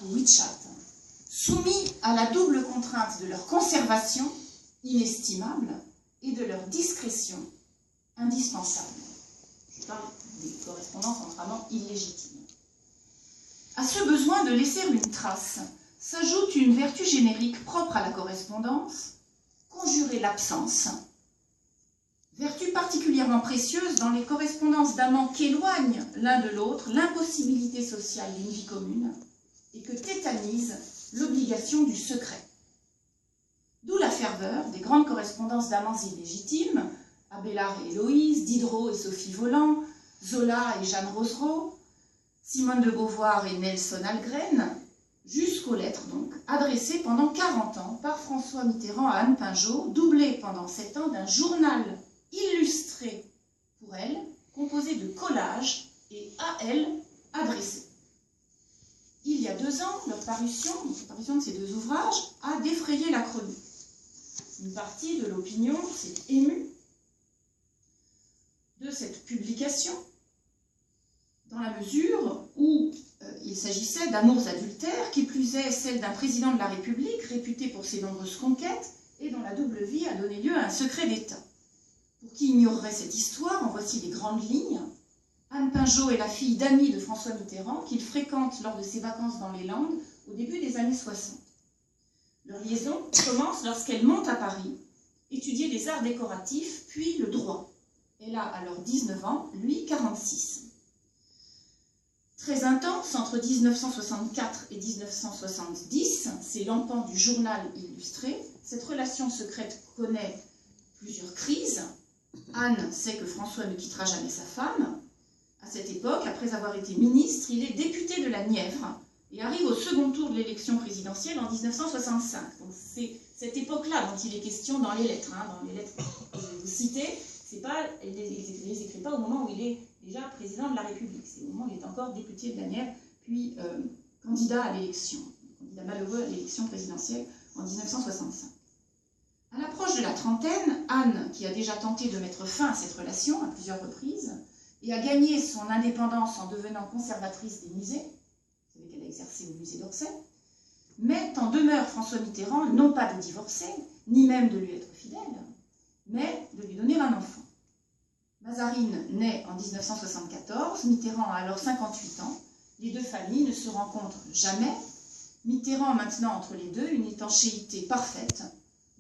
pour WeChat, soumis à la double contrainte de leur conservation, inestimable, et de leur discrétion, indispensable. Je parle des correspondances entre amants illégitimes. À ce besoin de laisser une trace, s'ajoute une vertu générique propre à la correspondance, conjurer l'absence, vertu particulièrement précieuse dans les correspondances d'amants qu'éloignent l'un de l'autre l'impossibilité sociale d'une vie commune et que tétanise l'obligation du secret. D'où la ferveur des grandes correspondances d'amants illégitimes, Abélard et Héloïse, Diderot et Sophie Voland, Zola et Jeanne Rosereau, Simone de Beauvoir et Nelson Algren, jusqu'aux lettres donc, adressées pendant 40 ans par François Mitterrand à Anne Pinjot, doublées pendant 7 ans d'un journal illustré pour elle, composé de collages et à elle adressés. Il y a 2 ans, la parution de ces 2 ouvrages a défrayé la chronique. Une partie de l'opinion s'est émue de cette publication, dans la mesure où il s'agissait d'amours adultères, qui plus est celle d'un président de la République, réputé pour ses nombreuses conquêtes, et dont la double vie a donné lieu à un secret d'État. Pour qui ignorerait cette histoire, en voici les grandes lignes. Anne Pinjot est la fille d'amis de François Mitterrand, qu'il fréquente lors de ses vacances dans les Landes, au début des années 60. Leur liaison commence lorsqu'elle monte à Paris, étudier les arts décoratifs, puis le droit. Elle a alors 19 ans, lui 46. Très intense, entre 1964 et 1970, c'est l'empant du journal illustré, cette relation secrète connaît plusieurs crises. Anne sait que François ne quittera jamais sa femme. À cette époque, après avoir été ministre, il est député de la Nièvre et arrive au second tour de l'élection présidentielle en 1965. Donc c'est cette époque-là dont il est question dans les lettres. Dans les lettres que je vais vous citer, il ne les écrit pas au moment où il est déjà président de la République. C'est au moment où il est encore député de la Nièvre, puis candidat à l'élection, candidat malheureux à l'élection présidentielle en 1965. À l'approche de la trentaine, Anne, qui a déjà tenté de mettre fin à cette relation à plusieurs reprises, et a gagné son indépendance en devenant conservatrice des musées, vous savez qu'elle a exercé au musée d'Orsay, met en demeure François Mitterrand non pas de divorcer, ni même de lui être fidèle, mais de lui donner un enfant. Mazarine naît en 1974, Mitterrand a alors 58 ans, les 2 familles ne se rencontrent jamais, Mitterrand maintenant entre les deux une étanchéité parfaite,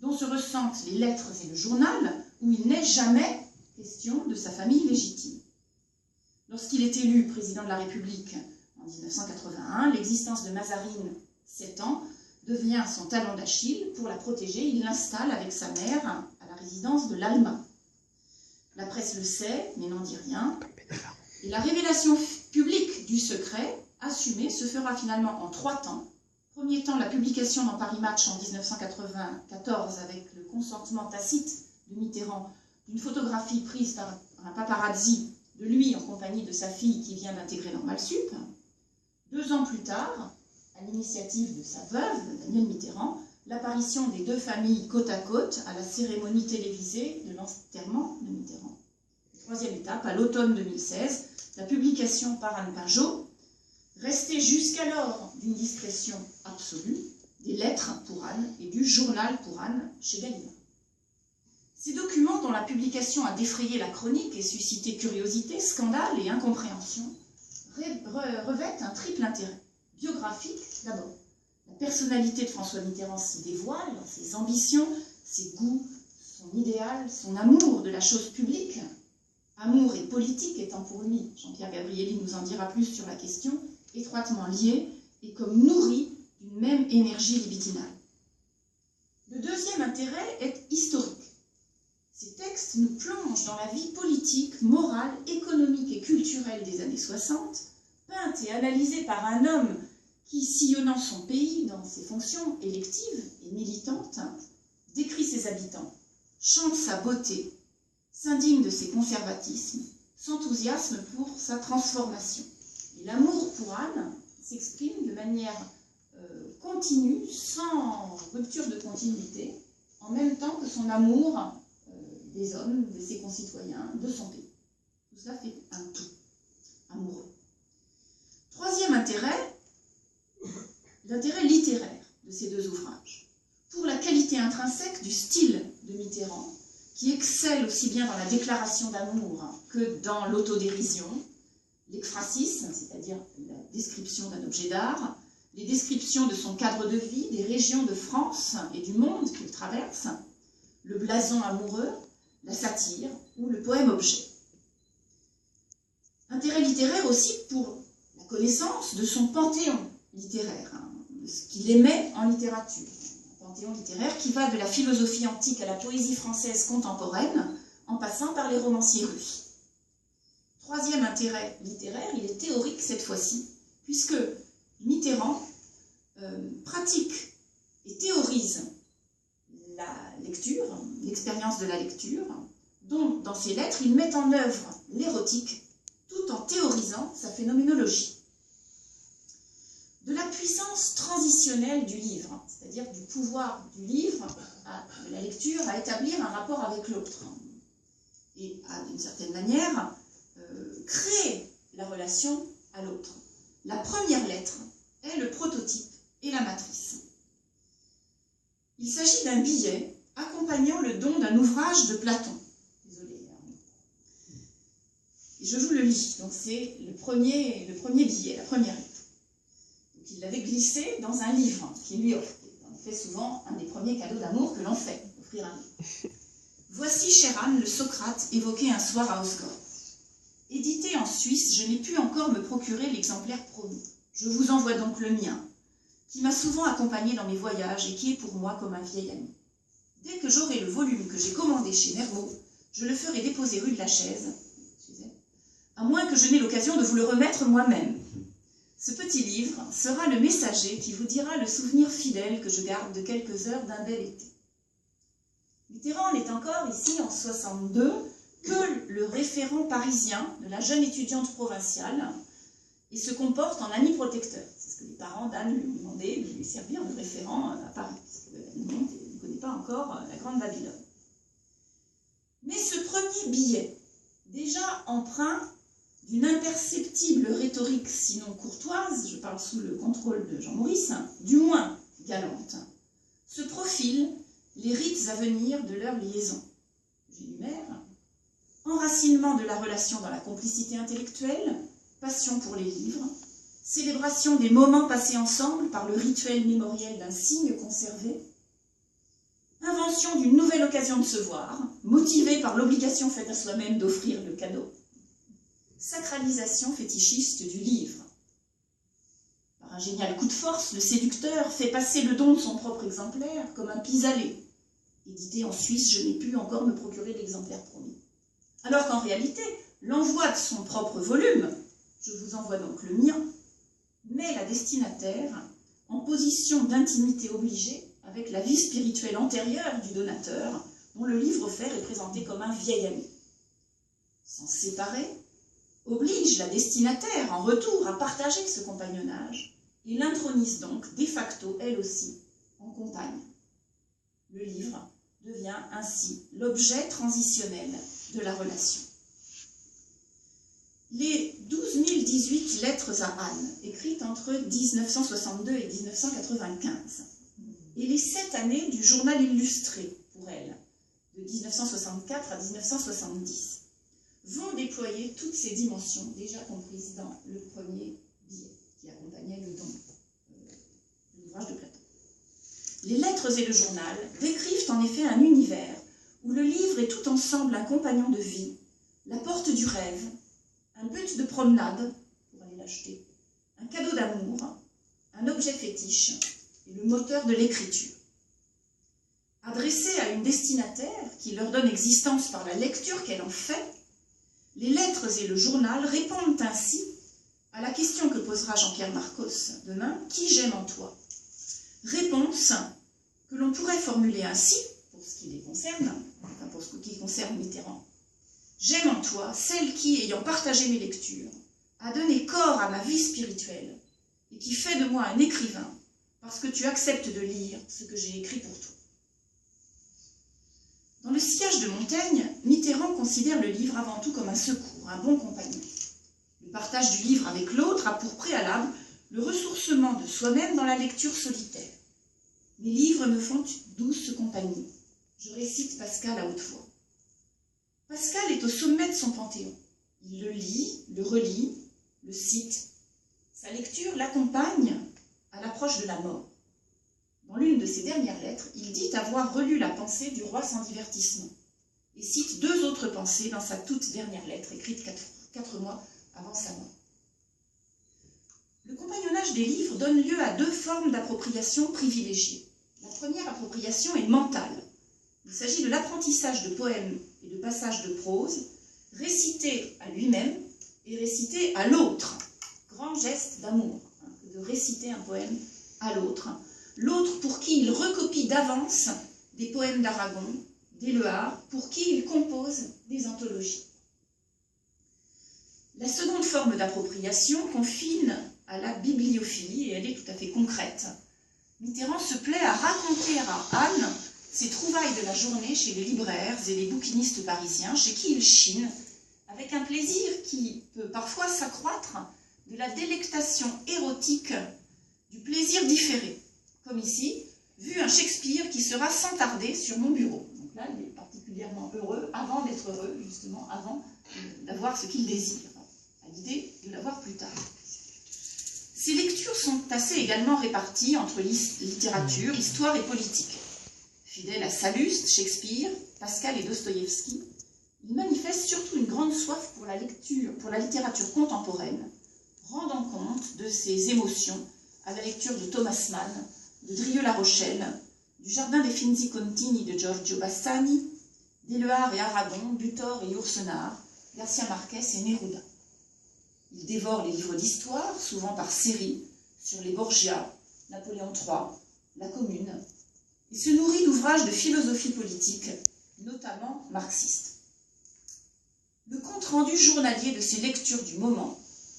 dont se ressentent les lettres et le journal, où il n'est jamais question de sa famille légitime. Lorsqu'il est élu président de la République en 1981, l'existence de Mazarine, 7 ans, devient son talon d'Achille. Pour la protéger, il l'installe avec sa mère à la résidence de l'Alma. La presse le sait, mais n'en dit rien. Et la révélation publique du secret assumé se fera finalement en 3 temps. Premier temps, la publication dans Paris Match en 1994 avec le consentement tacite de Mitterrand d'une photographie prise par un paparazzi de lui en compagnie de sa fille qui vient d'intégrer Normal Sup. 2 ans plus tard, à l'initiative de sa veuve, Danielle Mitterrand, l'apparition des 2 familles côte à côte à la cérémonie télévisée de l'enterrement de Mitterrand. 3e étape, à l'automne 2016, la publication par Anne Pinjot, restée jusqu'alors d'une discrétion absolue, des lettres pour Anne et du journal pour Anne chez Gallimard. Ces documents, dont la publication a défrayé la chronique et suscité curiosité, scandale et incompréhension, revêtent un triple intérêt. Biographique, d'abord. La personnalité de François Mitterrand s'y dévoile, ses ambitions, ses goûts, son idéal, son amour de la chose publique. Amour et politique étant pour lui, Jean-Pierre Gabrielli nous en dira plus sur la question, étroitement liés et comme nourris d'une même énergie libidinale. Le 2e intérêt est historique. Ces textes nous plongent dans la vie politique, morale, économique et culturelle des années 60, peinte et analysée par un homme qui, sillonnant son pays dans ses fonctions électives et militantes, décrit ses habitants, chante sa beauté, s'indigne de ses conservatismes, s'enthousiasme pour sa transformation. Et l'amour pour Anne s'exprime de manière continue, sans rupture de continuité, en même temps que son amour des hommes, de ses concitoyens, de son pays. Tout cela fait un tout amoureux. 3e intérêt, d'intérêt littéraire de ces deux ouvrages, pour la qualité intrinsèque du style de Mitterrand, qui excelle aussi bien dans la déclaration d'amour que dans l'autodérision, l'exphracisme, c'est-à-dire la description d'un objet d'art, les descriptions de son cadre de vie, des régions de France et du monde qu'il traverse, le blason amoureux, la satire ou le poème-objet. Intérêt littéraire aussi pour la connaissance de son panthéon littéraire, de ce qu'il aimait en littérature. Un panthéon littéraire qui va de la philosophie antique à la poésie française contemporaine, en passant par les romanciers russes. Troisième intérêt littéraire, il est théorique cette fois-ci, puisque Mitterrand pratique et théorise la lecture, l'expérience de la lecture, dont dans ses lettres il met en œuvre l'érotique tout en théorisant sa phénoménologie. De la puissance transitionnelle du livre, c'est-à-dire du pouvoir du livre, de la lecture, à établir un rapport avec l'autre et à, d'une certaine manière, créer la relation à l'autre. La première lettre est le prototype et la matrice. Il s'agit d'un billet accompagnant le don d'un ouvrage de Platon. Désolée. Et je vous le lis. Donc c'est le premier billet, la première lettre. Donc il l'avait glissé dans un livre qui lui offre. En fait souvent un des premiers cadeaux d'amour que l'on fait, offrir un livre. Voici, cher Anne, le Socrate évoqué un soir à Osgore. Édité en Suisse, je n'ai pu encore me procurer l'exemplaire promis. Je vous envoie donc le mien, qui m'a souvent accompagné dans mes voyages et qui est pour moi comme un vieil ami. Dès que j'aurai le volume que j'ai commandé chez Nervaud, je le ferai déposer rue de la Chaise, à moins que je n'ai l'occasion de vous le remettre moi-même. Ce petit livre sera le messager qui vous dira le souvenir fidèle que je garde de quelques heures d'un bel été. Mitterrand n'est encore ici en 62 que le référent parisien de la jeune étudiante provinciale et se comporte en ami protecteur. C'est ce que les parents d'Anne lui ont demandé de lui servir de référent à Paris, puisque le monde ne connaît pas encore la Grande Babylone. Mais ce premier billet, déjà empreint d'une imperceptible rhétorique, sinon courtoise, je parle sous le contrôle de Jean Maurice, du moins galante, se profilent les rites à venir de leur liaison. J'énumère: enracinement de la relation dans la complicité intellectuelle, passion pour les livres, célébration des moments passés ensemble par le rituel mémoriel d'un signe conservé, invention d'une nouvelle occasion de se voir, motivée par l'obligation faite à soi-même d'offrir le cadeau, sacralisation fétichiste du livre. Par un génial coup de force, le séducteur fait passer le don de son propre exemplaire comme un pis-aller. Édité en Suisse, je n'ai pu encore me procurer l'exemplaire promis. Alors qu'en réalité, l'envoi de son propre volume, je vous envoie donc le mien, met la destinataire en position d'intimité obligée avec la vie spirituelle antérieure du donateur, dont le livre offert est présenté comme un vieil ami. S'en séparer oblige la destinataire en retour à partager ce compagnonnage et l'intronise donc de facto, elle aussi, en compagne. Le livre devient ainsi l'objet transitionnel de la relation. Les 12 018 lettres à Anne, écrites entre 1962 et 1995, et les 7 années du journal illustré pour elle, de 1964 à 1970, vont déployer toutes ces dimensions déjà comprises dans le premier billet qui accompagnait le don de l'ouvrage de Platon. Les lettres et le journal décrivent en effet un univers où le livre est tout ensemble un compagnon de vie, la porte du rêve, un but de promenade, pour aller l'acheter, un cadeau d'amour, un objet fétiche et le moteur de l'écriture. Adressés à une destinataire qui leur donne existence par la lecture qu'elle en fait, les lettres et le journal répondent ainsi à la question que posera Jean-Pierre Marcos demain, « Qui j'aime en toi ?» Réponse que l'on pourrait formuler ainsi, pour ce qui les concerne, enfin pour ce qui concerne Mitterrand. J'aime en toi celle qui, ayant partagé mes lectures, a donné corps à ma vie spirituelle et qui fait de moi un écrivain parce que tu acceptes de lire ce que j'ai écrit pour toi. Dans le sillage de Montaigne, Mitterrand considère le livre avant tout comme un secours, un bon compagnon. Le partage du livre avec l'autre a pour préalable le ressourcement de soi-même dans la lecture solitaire. Mes livres me font douce compagnie. Je récite Pascal à haute voix. Pascal est au sommet de son panthéon. Il le lit, le relit, le cite. Sa lecture l'accompagne à l'approche de la mort. Dans l'une de ses dernières lettres, il dit avoir relu la pensée du roi sans divertissement et cite 2 autres pensées dans sa toute dernière lettre, écrite 4 mois avant sa mort. Le compagnonnage des livres donne lieu à 2 formes d'appropriation privilégiées. La première appropriation est mentale. Il s'agit de l'apprentissage de poèmes et de passages de prose, récités à lui-même et récités à l'autre. Grand geste d'amour, de réciter un poème à l'autre. L'autre pour qui il recopie d'avance des poèmes d'Aragon, d'Éluard, pour qui il compose des anthologies. La seconde forme d'appropriation confine à la bibliophilie, et elle est tout à fait concrète. Mitterrand se plaît à raconter à Anne ses trouvailles de la journée chez les libraires et les bouquinistes parisiens, chez qui il chine, avec un plaisir qui peut parfois s'accroître de la délectation érotique du plaisir différé. Comme ici, vu un Shakespeare qui sera sans tarder sur mon bureau. Donc là, il est particulièrement heureux, avant d'être heureux, justement, avant d'avoir ce qu'il désire, à l'idée de l'avoir plus tard. Ces lectures sont assez également réparties entre littérature, histoire et politique. Fidèle à Sallust, Shakespeare, Pascal et Dostoïevski, il manifeste surtout une grande soif pour la lecture, pour la littérature contemporaine, rendant compte de ses émotions à la lecture de Thomas Mann, de Drieux-La Rochelle, du Jardin des Finzi Contini de Giorgio Bassani, d'Éluard et Aragon, Butor et Yourcenar, Garcia Marquez et Neruda. Il dévore les livres d'histoire, souvent par séries, sur les Borgia, Napoléon III, la Commune, et se nourrit d'ouvrages de philosophie politique, notamment marxistes. Le compte-rendu journalier de ses lectures du moment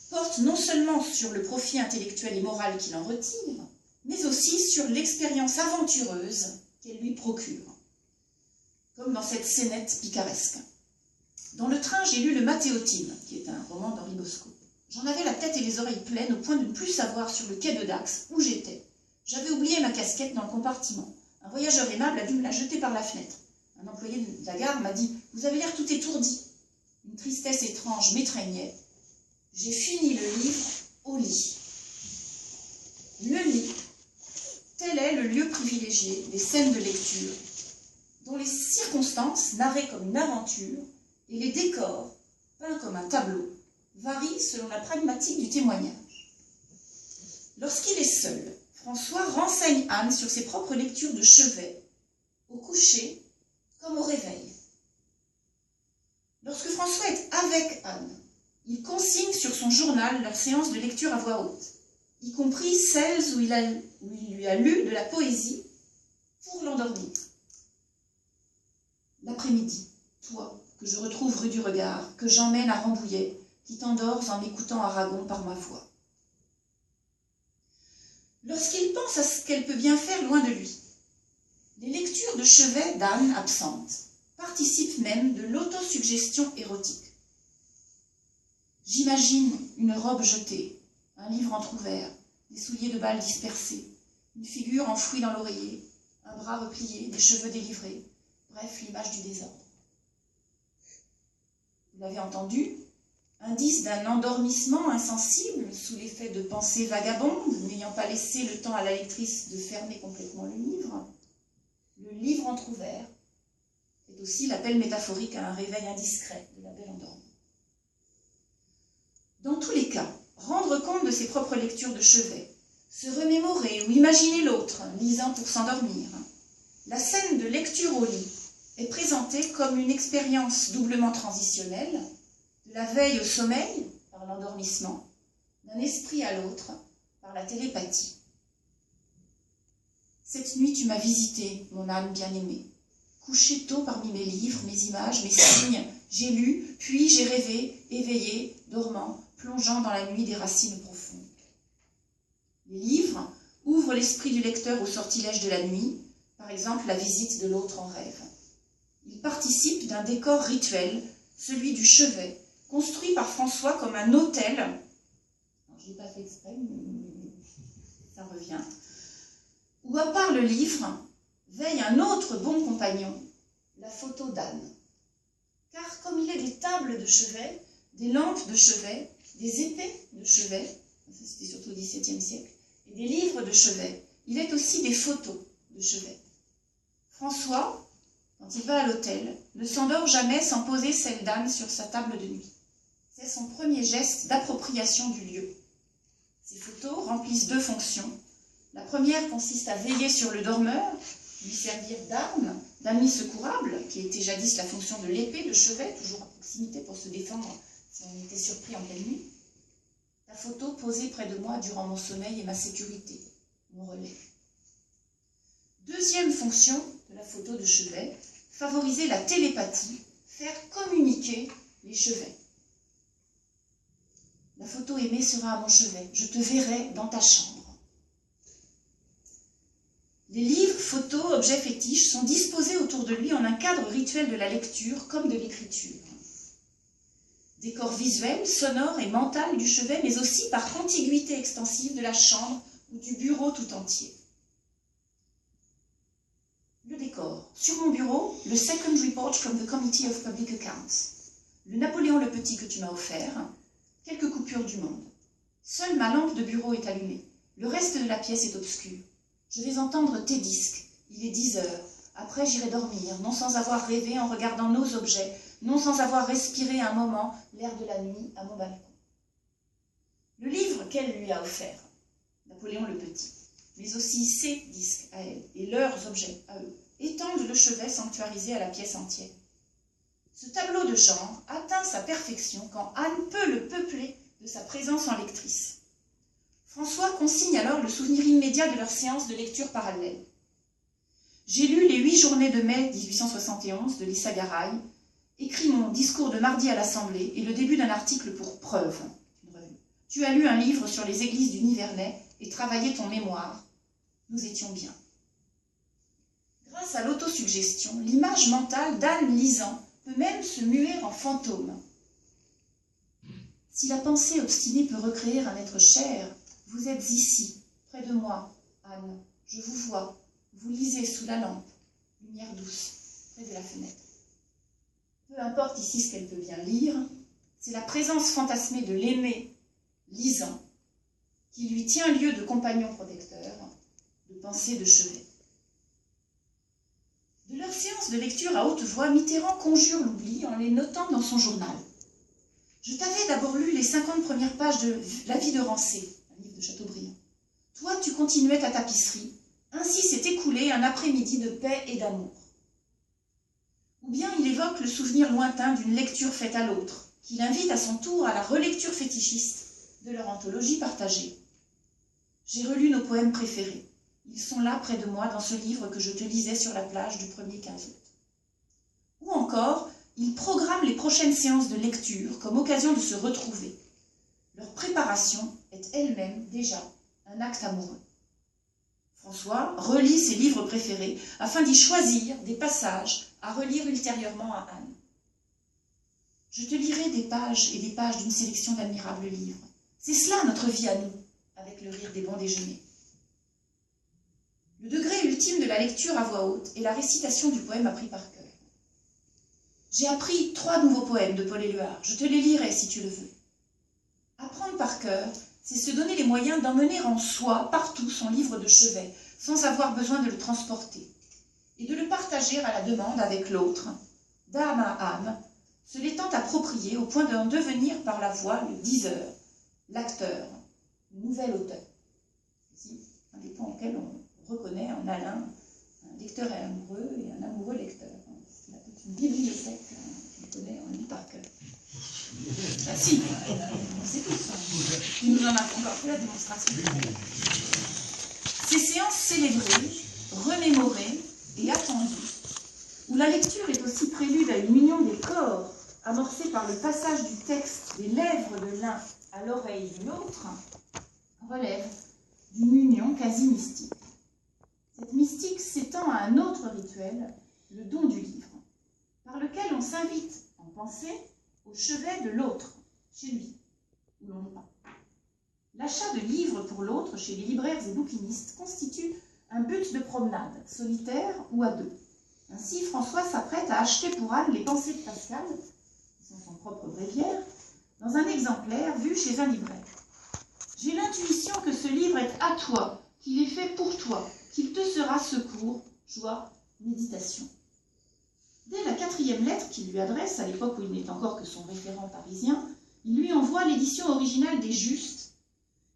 porte non seulement sur le profit intellectuel et moral qu'il en retire, mais aussi sur l'expérience aventureuse qu'elle lui procure, comme dans cette scénette picaresque. Dans le train, j'ai lu le Mathéotime, qui est un roman d'Henri Bosco. J'en avais la tête et les oreilles pleines, au point de ne plus savoir sur le quai de Dax où j'étais. J'avais oublié ma casquette dans le compartiment. Un voyageur aimable a dû me la jeter par la fenêtre. Un employé de la gare m'a dit « Vous avez l'air tout étourdi ». Une tristesse étrange m'étreignait. J'ai fini le livre au lit. Le lit, tel est le lieu privilégié des scènes de lecture, dont les circonstances, narrées comme une aventure, et les décors, peints comme un tableau, varient selon la pragmatique du témoignage. Lorsqu'il est seul, François renseigne Anne sur ses propres lectures de chevet, au coucher comme au réveil. Lorsque François est avec Anne, il consigne sur son journal leurs séances de lecture à voix haute, y compris celles où il lui a lu de la poésie pour l'endormir. L'après-midi, toi, que je retrouve rue du Regard, que j'emmène à Rambouillet, qui t'endors en écoutant Aragon par ma voix. Lorsqu'il pense à ce qu'elle peut bien faire loin de lui, les lectures de chevet d'Anne absentes participent même de l'autosuggestion érotique. J'imagine une robe jetée, un livre entrouvert, des souliers de balles dispersés, une figure enfouie dans l'oreiller, un bras replié, des cheveux délivrés, bref, l'image du désordre. Vous l'avez entendu, indice d'un endormissement insensible sous l'effet de pensées vagabondes, n'ayant pas laissé le temps à la lectrice de fermer complètement le livre. Le livre entrouvert est aussi l'appel métaphorique à un réveil indiscret de la belle endormie. Dans tous les cas, rendre compte de ses propres lectures de chevet, se remémorer ou imaginer l'autre, lisant pour s'endormir. La scène de lecture au lit est présentée comme une expérience doublement transitionnelle, de la veille au sommeil, par l'endormissement, d'un esprit à l'autre, par la télépathie. Cette nuit, tu m'as visité, mon âme bien-aimée. Couché tôt parmi mes livres, mes images, mes signes, j'ai lu, puis j'ai rêvé, éveillé, dormant, plongeant dans la nuit des racines profondes. Les livres ouvrent l'esprit du lecteur au sortilège de la nuit, par exemple la visite de l'autre en rêve. Ils participent d'un décor rituel, celui du chevet, construit par François comme un autel. Alors, je n'ai pas fait exprès, ça revient, où à part le livre, veille un autre bon compagnon, la photo d'Anne. Car comme il est des tables de chevet, des lampes de chevet, des épées de chevet, ça c'était surtout au XVIIe siècle, et des livres de chevet, il est aussi des photos de chevet. François, quand il va à l'hôtel, ne s'endort jamais sans poser celle d'Anne sur sa table de nuit. C'est son premier geste d'appropriation du lieu. Ces photos remplissent deux fonctions. La première consiste à veiller sur le dormeur, lui servir d'arme, d'ami secourable, qui était jadis la fonction de l'épée de chevet, toujours à proximité pour se défendre si on était surpris en pleine nuit. La photo posée près de moi durant mon sommeil est ma sécurité, mon relais. Deuxième fonction de la photo de chevet, favoriser la télépathie, faire communiquer les chevets. La photo aimée sera à mon chevet, je te verrai dans ta chambre. Les livres, photos, objets fétiches sont disposés autour de lui en un cadre rituel de la lecture comme de l'écriture. Décor visuel, sonore et mental du chevet, mais aussi par contiguïté extensive de la chambre ou du bureau tout entier. Le décor. Sur mon bureau, le Second Report from the Committee of Public Accounts. Le Napoléon le Petit que tu m'as offert. Quelques coupures du monde. Seule ma lampe de bureau est allumée. Le reste de la pièce est obscur. Je vais entendre tes disques. Il est 10 heures. Après, j'irai dormir, non sans avoir rêvé en regardant nos objets, non sans avoir respiré un moment l'air de la nuit à mon balcon. Le livre qu'elle lui a offert, Napoléon le Petit, mais aussi ses disques à elle et leurs objets à eux, étendent le chevet sanctuarisé à la pièce entière. Ce tableau de genre atteint sa perfection quand Anne peut le peupler de sa présence en lectrice. François consigne alors le souvenir immédiat de leur séance de lecture parallèle. J'ai lu les 8 journées de mai 1871 de Lisa Garay, écrit mon discours de mardi à l'Assemblée et le début d'un article pour Preuve, une revue. Tu as lu un livre sur les églises du Nivernais et travaillé ton mémoire. Nous étions bien. Grâce à l'autosuggestion, l'image mentale d'Anne lisant peut même se muer en fantôme. Si la pensée obstinée peut recréer un être cher, vous êtes ici, près de moi, Anne, je vous vois, vous lisez sous la lampe, lumière douce, près de la fenêtre. Peu importe ici ce qu'elle peut bien lire, c'est la présence fantasmée de l'aimé lisant qui lui tient lieu de compagnon protecteur, de pensée de chevet. De leur séance de lecture à haute voix, Mitterrand conjure l'oubli en les notant dans son journal. Je t'avais d'abord lu les 50 premières pages de La vie de Rancé, un livre de Chateaubriand. Toi, tu continuais ta tapisserie. Ainsi s'est écoulé un après-midi de paix et d'amour. Ou bien il évoque le souvenir lointain d'une lecture faite à l'autre, qui l'invite à son tour à la relecture fétichiste de leur anthologie partagée. J'ai relu nos poèmes préférés. Ils sont là près de moi dans ce livre que je te lisais sur la plage du 1er 15 août. Ou encore, ils programment les prochaines séances de lecture comme occasion de se retrouver. Leur préparation est elle-même déjà un acte amoureux. François relit ses livres préférés afin d'y choisir des passages à relire ultérieurement à Anne. Je te lirai des pages et des pages d'une sélection d'admirables livres. C'est cela notre vie à nous, avec le rire des bons déjeuners. Le degré ultime de la lecture à voix haute est la récitation du poème appris par cœur. J'ai appris 3 nouveaux poèmes de Paul Éluard. Je te les lirai si tu le veux. Apprendre par cœur, c'est se donner les moyens d'emmener en soi partout son livre de chevet, sans avoir besoin de le transporter, et de le partager à la demande avec l'autre, d'âme à âme, se l'étant approprié au point d'en devenir par la voix le diseur, l'acteur, le nouvel auteur. C'est un des points auxquels on reconnaît en Alain un lecteur et amoureux et un amoureux lecteur. Il a toute une bibliothèque qu'on connaît en lit par cœur. Ah si, c'est tout ça. Il nous en a encore fait la démonstration. Ces séances célébrées, remémorées et attendues, où la lecture est aussi prélude à une union des corps, amorcée par le passage du texte des lèvres de l'un à l'oreille de l'autre, relève d'une union quasi mystique. Cette mystique s'étend à un autre rituel, le don du livre, par lequel on s'invite en pensée au chevet de l'autre, chez lui, où l'on n'est pas. L'achat de livres pour l'autre chez les libraires et bouquinistes constitue un but de promenade, solitaire ou à deux. Ainsi, François s'apprête à acheter pour Anne les Pensées de Pascal, qui sont son propre bréviaire, dans un exemplaire vu chez un libraire. J'ai l'intuition que ce livre est à toi, qu'il est fait pour toi, qu'il te sera secours, joie, méditation. Dès la 4e lettre qu'il lui adresse, à l'époque où il n'est encore que son référent parisien, il lui envoie l'édition originale des Justes,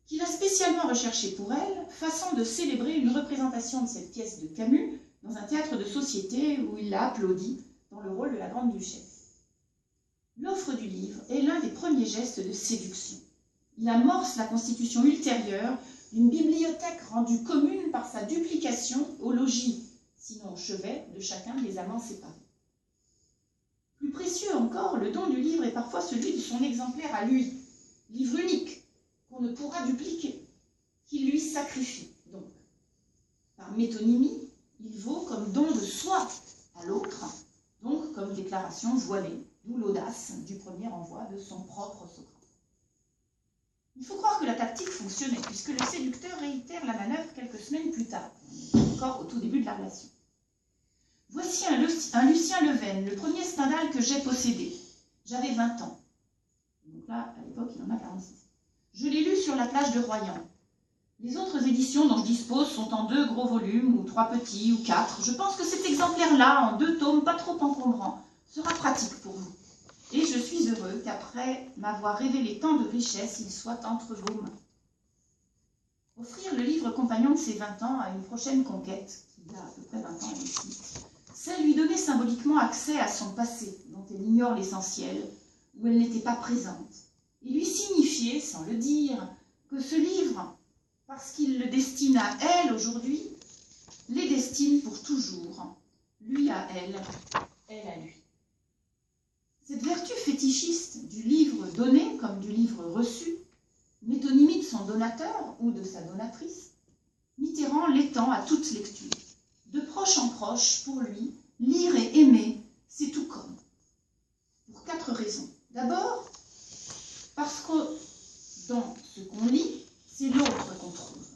qu'il a spécialement recherchée pour elle, façon de célébrer une représentation de cette pièce de Camus dans un théâtre de société où il l'a applaudi dans le rôle de la grande duchesse. L'offre du livre est l'un des premiers gestes de séduction. Il amorce la constitution ultérieure d'une bibliothèque rendue commune par sa duplication au logis, sinon au chevet, de chacun des amants séparés. Plus précieux encore, le don du livre est parfois celui de son exemplaire à lui, livre unique, qu'on ne pourra dupliquer, qu'il lui sacrifie donc. Par métonymie, il vaut comme don de soi à l'autre, donc comme déclaration voilée, d'où l'audace du premier envoi de son propre Socrate. Il faut croire que la tactique fonctionnait, puisque le séducteur réitère la manœuvre quelques semaines plus tard, encore au tout début de la relation. Voici un Lucien Leven, le premier Stendhal que j'ai possédé. J'avais 20 ans. Donc là, à l'époque, il en a 46. Je l'ai lu sur la plage de Royan. Les autres éditions dont je dispose sont en 2 gros volumes, ou 3 petits, ou 4. Je pense que cet exemplaire-là, en 2 tomes, pas trop encombrants, sera pratique pour vous. Et je suis heureux qu'après m'avoir révélé tant de richesses, il soit entre vos mains. Offrir le livre compagnon de ses 20 ans à une prochaine conquête, qui a à peu près 20 ans ici, c'est lui donner symboliquement accès à son passé, dont elle ignore l'essentiel, où elle n'était pas présente, et lui signifier, sans le dire, que ce livre, parce qu'il le destine à elle aujourd'hui, les destine pour toujours, lui à elle, elle à lui. Cette vertu fétichiste du livre donné comme du livre reçu, métonymie de son donateur ou de sa donatrice, Mitterrand l'étend à toute lecture. De proche en proche, pour lui, lire et aimer, c'est tout comme. Pour 4 raisons. D'abord, parce que dans ce qu'on lit, c'est l'autre qu'on trouve.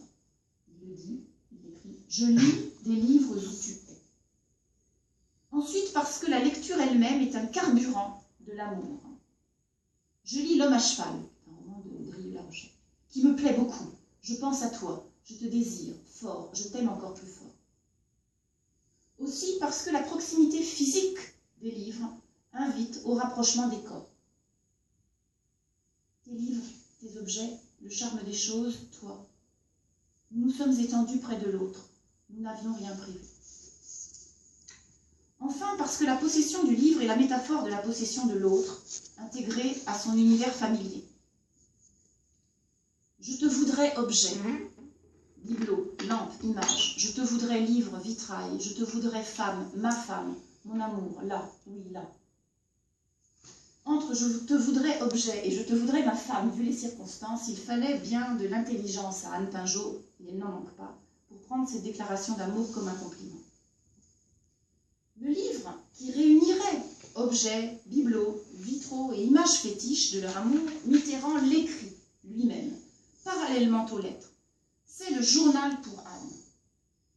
Il le dit, il écrit « Je lis des livres où tu es ». Ensuite, parce que la lecture elle-même est un carburant de l'amour. Je lis L'homme à cheval, un roman de Drieux La Rochelle, qui me plaît beaucoup. Je pense à toi, je te désire fort, je t'aime encore plus fort. Aussi parce que la proximité physique des livres invite au rapprochement des corps. Tes livres, tes objets, le charme des choses, toi. Nous nous sommes étendus près de l'autre, nous n'avions rien prévu. Enfin, parce que la possession du livre est la métaphore de la possession de l'autre, intégrée à son univers familier. Je te voudrais objet, bibelot, lampe, image. Je te voudrais livre, vitrail. Je te voudrais femme, ma femme, mon amour, là, oui, là. Entre je te voudrais objet et je te voudrais ma femme, vu les circonstances, il fallait bien de l'intelligence à Anne Pinjot, et elle n'en manque pas, pour prendre cette déclaration d'amour comme un compliment. Le livre qui réunirait objets, bibelots, vitraux et images fétiches de leur amour, Mitterrand l'écrit lui-même, parallèlement aux lettres. C'est le journal pour Anne.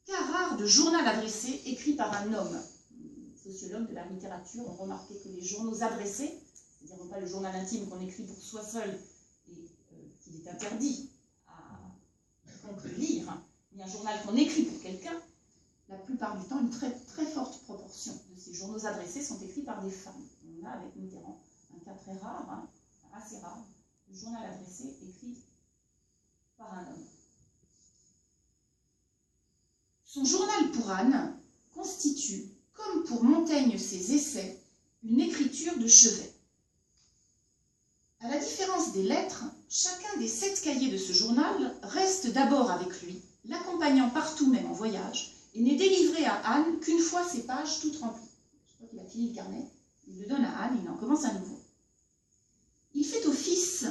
Cas rare de journal adressé écrit par un homme. Les sociologues de la littérature ont remarqué que les journaux adressés, c'est-à-dire pas le journal intime qu'on écrit pour soi seul et qu'il est interdit à quiconque lire, mais un journal qu'on écrit pour quelqu'un, la plupart du temps, une très, très forte proportion de ces journaux adressés sont écrits par des femmes. On a avec Mitterrand un cas très rare, assez rare, le journal adressé écrit par un homme. Son journal pour Anne constitue, comme pour Montaigne ses essais, une écriture de chevet. À la différence des lettres, chacun des 7 cahiers de ce journal reste d'abord avec lui, l'accompagnant partout, même en voyage, et n'est délivré à Anne qu'une fois ses pages toutes remplies. Je crois qu'il a fini le carnet, il le donne à Anne, il en commence à nouveau. Il fait office,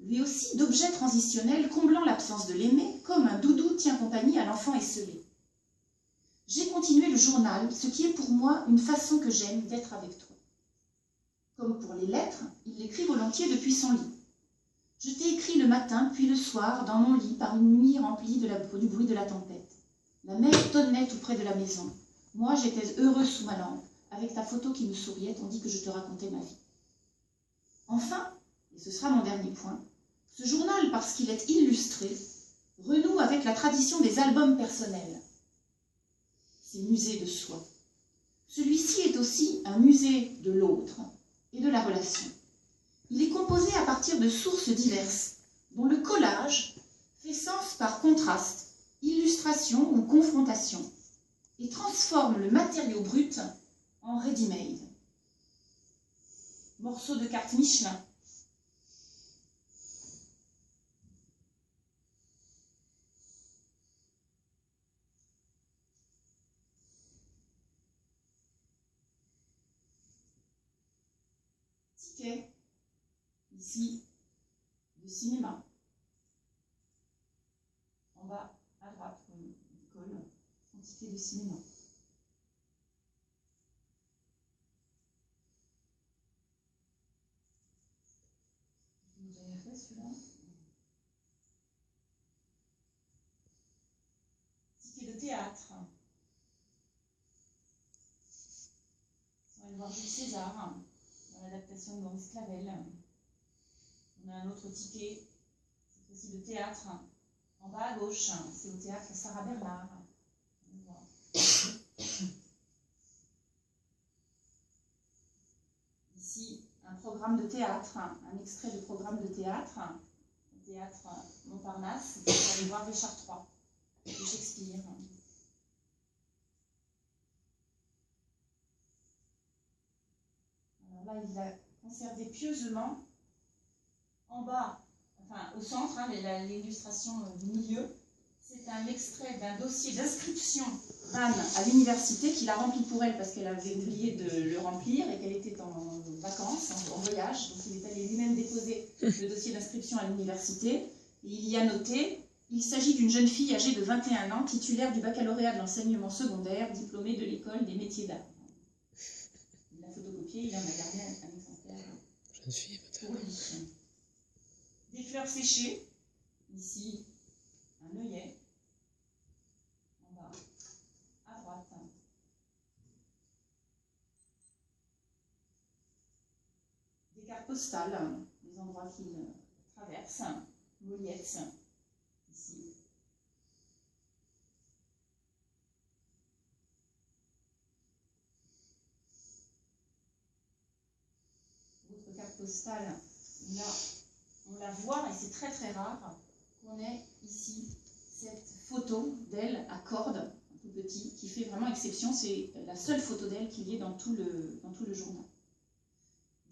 lui aussi, d'objet transitionnel comblant l'absence de l'aimé, comme un doudou tient compagnie à l'enfant esselé. J'ai continué le journal, ce qui est pour moi une façon que j'aime d'être avec toi. Comme pour les lettres, il l'écrit volontiers depuis son lit. Je t'ai écrit le matin, puis le soir, dans mon lit, par une nuit remplie du bruit de la tempête. La mer tonnait tout près de la maison. Moi, j'étais heureux sous ma lampe, avec ta photo qui me souriait, tandis que je te racontais ma vie. Enfin, et ce sera mon dernier point, ce journal, parce qu'il est illustré, renoue avec la tradition des albums personnels, ces musées de soi. Celui-ci est aussi un musée de l'autre et de la relation. Il est composé à partir de sources diverses, dont le collage fait sens par contraste, illustration ou confrontation, et transforme le matériau brut en ready-made. Morceau de carte Michelin. Ticket, ici, de cinéma. En bas, à droite, on colle, ticket de cinéma. Vous avez fait celui-là? Ticket de théâtre. On va aller voir Jules César, dans l'adaptation de Maurice Clavel. On a un autre ticket, c'est aussi de théâtre. En bas à gauche, c'est au théâtre Sarah Bernard. Ici, un programme de théâtre, un extrait de programme de théâtre, au théâtre Montparnasse. Vous allez voir Richard III, de Shakespeare. Alors là, il l'a conservé pieusement. En bas, enfin au centre, l'illustration du milieu, c'est un extrait d'un dossier d'inscription d'Anne à l'université qu'il a rempli pour elle parce qu'elle avait oublié de le remplir et qu'elle était en vacances, en voyage. Donc il est allé lui-même déposer le dossier d'inscription à l'université et il y a noté « Il s'agit d'une jeune fille âgée de 21 ans, titulaire du baccalauréat de l'enseignement secondaire, diplômée de l'école des métiers d'art. » Il l'a photocopié, il en a gardé un exemplaire pour lui. Des fleurs séchées, ici un œillet, en bas, à droite. Des cartes postales, des endroits qu'il traverse, Moliette, ici. Autre carte postale, là. On la voit, et c'est très très rare, qu'on ait ici cette photo d'elle à cordes, un tout petit, qui fait vraiment exception. C'est la seule photo d'elle qu'il y ait dans tout le journal.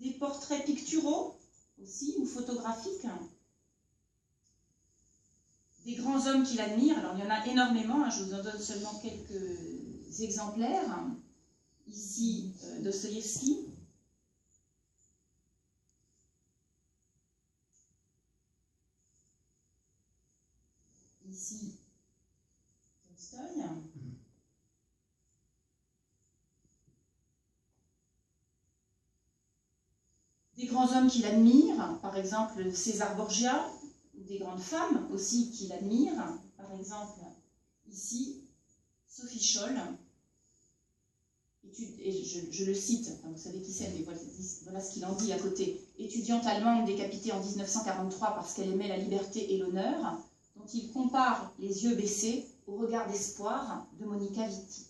Des portraits picturaux aussi, ou photographiques. Des grands hommes qu'il admire. Alors il y en a énormément, je vous en donne seulement quelques exemplaires. Ici, Dostoïevski. Ici, Tolstoï. Des grands hommes qu'il admire, par exemple César Borgia, des grandes femmes aussi qu'il admire, par exemple ici, Sophie Scholl, et je le cite, vous savez qui c'est, mais voilà ce qu'il en dit à côté, étudiante allemande décapitée en 1943 parce qu'elle aimait la liberté et l'honneur, dont il compare les yeux baissés au regard d'espoir de Monica Vitti.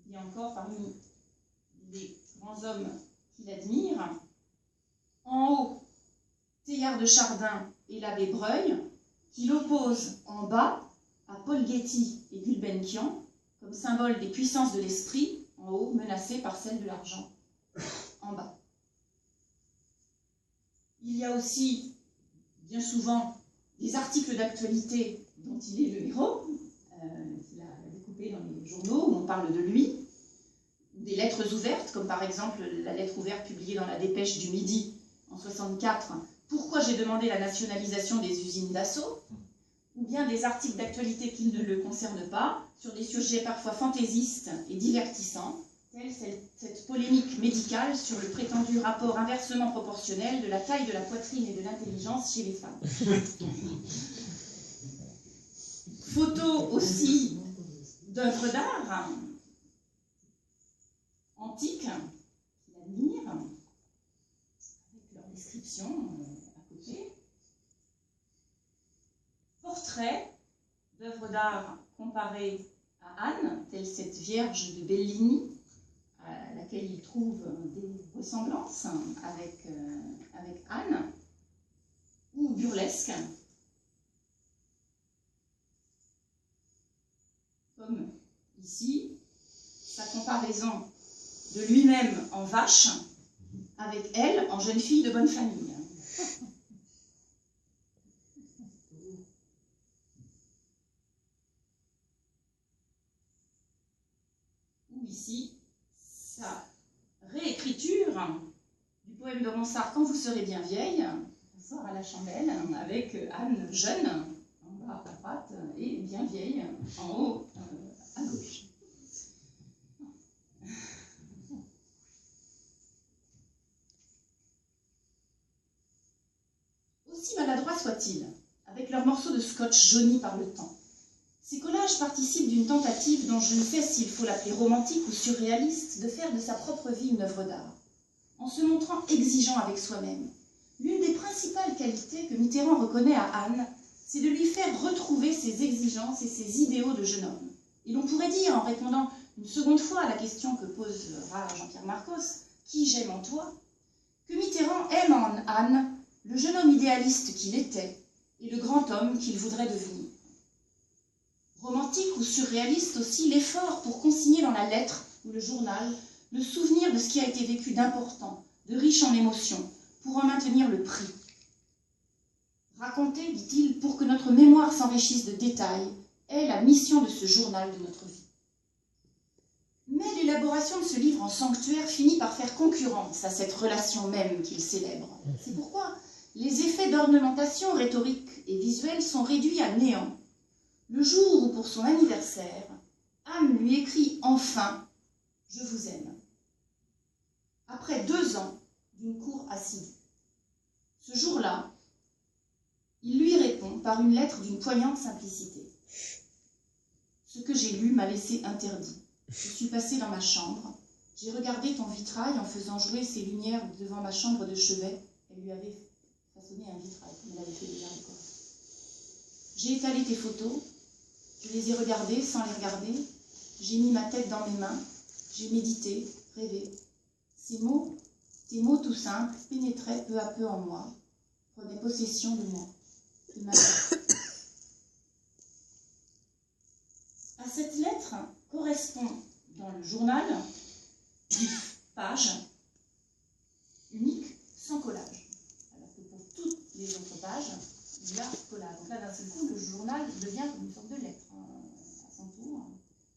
Il y a encore parmi les grands hommes qu'il admire, en haut, Teilhard de Chardin et l'abbé Breuil, qui l'opposent en bas à Paul Getty et Gulbenkian, comme symbole des puissances de l'esprit, en haut, menacées par celles de l'argent, en bas. Il y a aussi, bien souvent, des articles d'actualité dont il est le héros, qu'il a découpé dans les journaux où on parle de lui, des lettres ouvertes, comme par exemple la lettre ouverte publiée dans la Dépêche du Midi en 1964, « Pourquoi j'ai demandé la nationalisation des usines d'assaut ?» ou bien des articles d'actualité qui ne le concernent pas, sur des sujets parfois fantaisistes et divertissants, telle cette polémique médicale sur le prétendu rapport inversement proportionnel de la taille de la poitrine et de l'intelligence chez les femmes. Photo aussi d'œuvres d'art antiques qu'il admire, avec leur description à côté. Portrait d'œuvres d'art comparées à Anne, telle cette Vierge de Bellini, à laquelle il trouve des ressemblances avec Anne, ou burlesque, comme ici, sa comparaison de lui-même en vache avec elle en jeune fille de bonne famille. Ou ici, sa réécriture du poème de Ronsard « Quand vous serez bien vieille », sort à la chandelle avec Anne jeune, en bas à droite, et bien vieille, en haut à gauche. Aussi maladroits soient-ils, avec leurs morceaux de scotch jaunis par le temps, ces collages participent d'une tentative dont je ne sais s'il faut l'appeler romantique ou surréaliste, de faire de sa propre vie une œuvre d'art, en se montrant exigeant avec soi-même. L'une des principales qualités que Mitterrand reconnaît à Anne, c'est de lui faire retrouver ses exigences et ses idéaux de jeune homme. Et l'on pourrait dire, en répondant une seconde fois à la question que posera Jean-Pierre Marcos, « Qui j'aime en toi ?», que Mitterrand aime en Anne le jeune homme idéaliste qu'il était et le grand homme qu'il voudrait devenir. Romantique ou surréaliste aussi, l'effort pour consigner dans la lettre ou le journal le souvenir de ce qui a été vécu d'important, de riche en émotions, pour en maintenir le prix. Raconter, dit-il, pour que notre mémoire s'enrichisse de détails, est la mission de ce journal de notre vie. Mais l'élaboration de ce livre en sanctuaire finit par faire concurrence à cette relation même qu'il célèbre. C'est pourquoi les effets d'ornementation rhétorique et visuelle sont réduits à néant. Le jour où, pour son anniversaire, Anne lui écrit enfin « Je vous aime », après 2 ans d'une cour assidue. Ce jour-là, il lui répond par une lettre d'une poignante simplicité. « Ce que j'ai lu m'a laissé interdit. Je suis passé dans ma chambre. J'ai regardé ton vitrail en faisant jouer ses lumières devant ma chambre de chevet. » Elle lui avait façonné un vitrail, comme elle avait fait déjà le corps. « J'ai étalé tes photos. Je les ai regardées sans les regarder. J'ai mis ma tête dans mes mains. J'ai médité, rêvé. Ces mots, tes mots tout simples, pénétraient peu à peu en moi, prenaient possession de moi, de ma vie. » À cette lettre correspond dans le journal une page unique sans collage. Alors que pour toutes les autres pages, il y a collage. Donc là, d'un seul coup, le journal devient comme une sorte de lettre à son tour.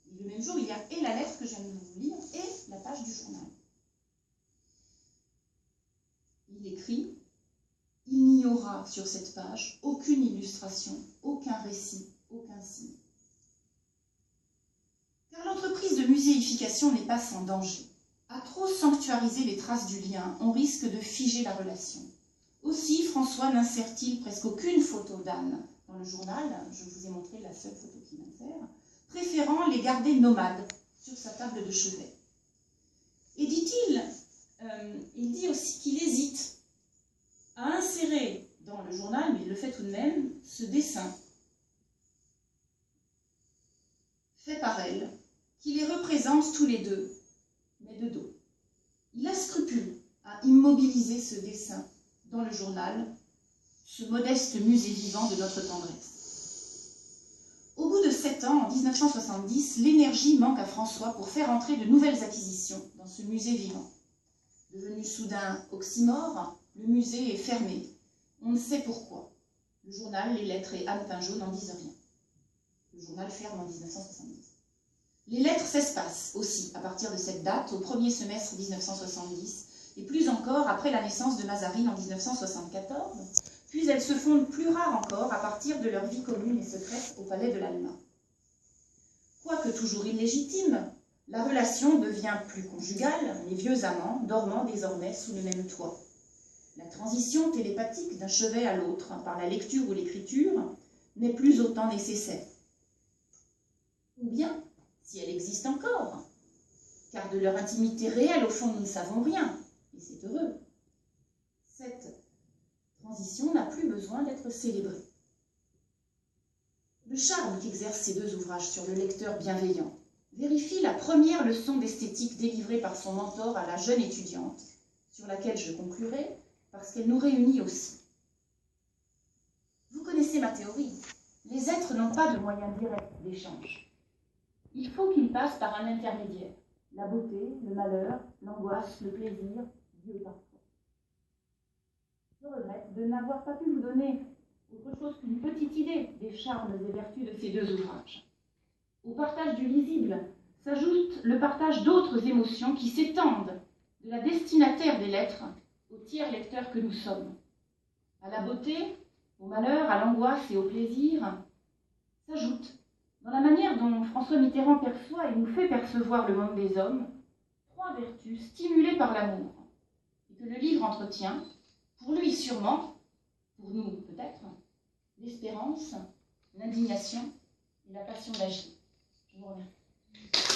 Et le même jour, il y a et la lettre que je viens de vous lire et la page du journal. Il écrit « Il n'y aura sur cette page aucune illustration, aucun récit, aucun signe. » Car l'entreprise de muséification n'est pas sans danger. À trop sanctuariser les traces du lien, on risque de figer la relation. Aussi, François n'insère-t-il presque aucune photo d'Anne dans le journal, je vous ai montré la seule photo qu'il insère, préférant les garder nomades sur sa table de chevet. Et dit-il, il dit aussi qu'il hésite à insérer dans le journal, mais il le fait tout de même, ce dessin fait par elle, qui les représente tous les deux, mais de dos. Il a scrupule à immobiliser ce dessin dans le journal, ce modeste musée vivant de notre tendresse. Au bout de 7 ans, en 1970, l'énergie manque à François pour faire entrer de nouvelles acquisitions dans ce musée vivant. Devenu soudain oxymore, le musée est fermé. On ne sait pourquoi. Le journal, les lettres et Anne Pinjot n'en disent rien. Le journal ferme en 1970. Les lettres s'espacent aussi à partir de cette date, au premier semestre 1970, et plus encore après la naissance de Mazarine en 1974, puis elles se fondent plus rares encore à partir de leur vie commune et secrète au palais de l'Alma. Quoique toujours illégitime, La relation devient plus conjugale, les vieux amants dormant désormais sous le même toit. La transition télépathique d'un chevet à l'autre, par la lecture ou l'écriture, n'est plus autant nécessaire. Ou bien, si elle existe encore, car de leur intimité réelle, au fond, nous ne savons rien, et c'est heureux. Cette transition n'a plus besoin d'être célébrée. Le charme qu'exercent ces deux ouvrages sur le lecteur bienveillant vérifie la première leçon d'esthétique délivrée par son mentor à la jeune étudiante, sur laquelle je conclurai, parce qu'elle nous réunit aussi. Vous connaissez ma théorie. Les êtres n'ont pas de moyen direct d'échange. Il faut qu'ils passent par un intermédiaire. La beauté, le malheur, l'angoisse, le plaisir, Dieu parfois. Je regrette de n'avoir pas pu vous donner autre chose qu'une petite idée des charmes et vertus de ces deux ouvrages. Au partage du lisible s'ajoute le partage d'autres émotions qui s'étendent de la destinataire des lettres au tiers lecteur que nous sommes. À la beauté, au malheur, à l'angoisse et au plaisir s'ajoute, dans la manière dont François Mitterrand perçoit et nous fait percevoir le monde des hommes, trois vertus stimulées par l'amour, et que le livre entretient, pour lui sûrement, pour nous peut-être, l'espérance, l'indignation et la passion d'agir. Je vous remercie.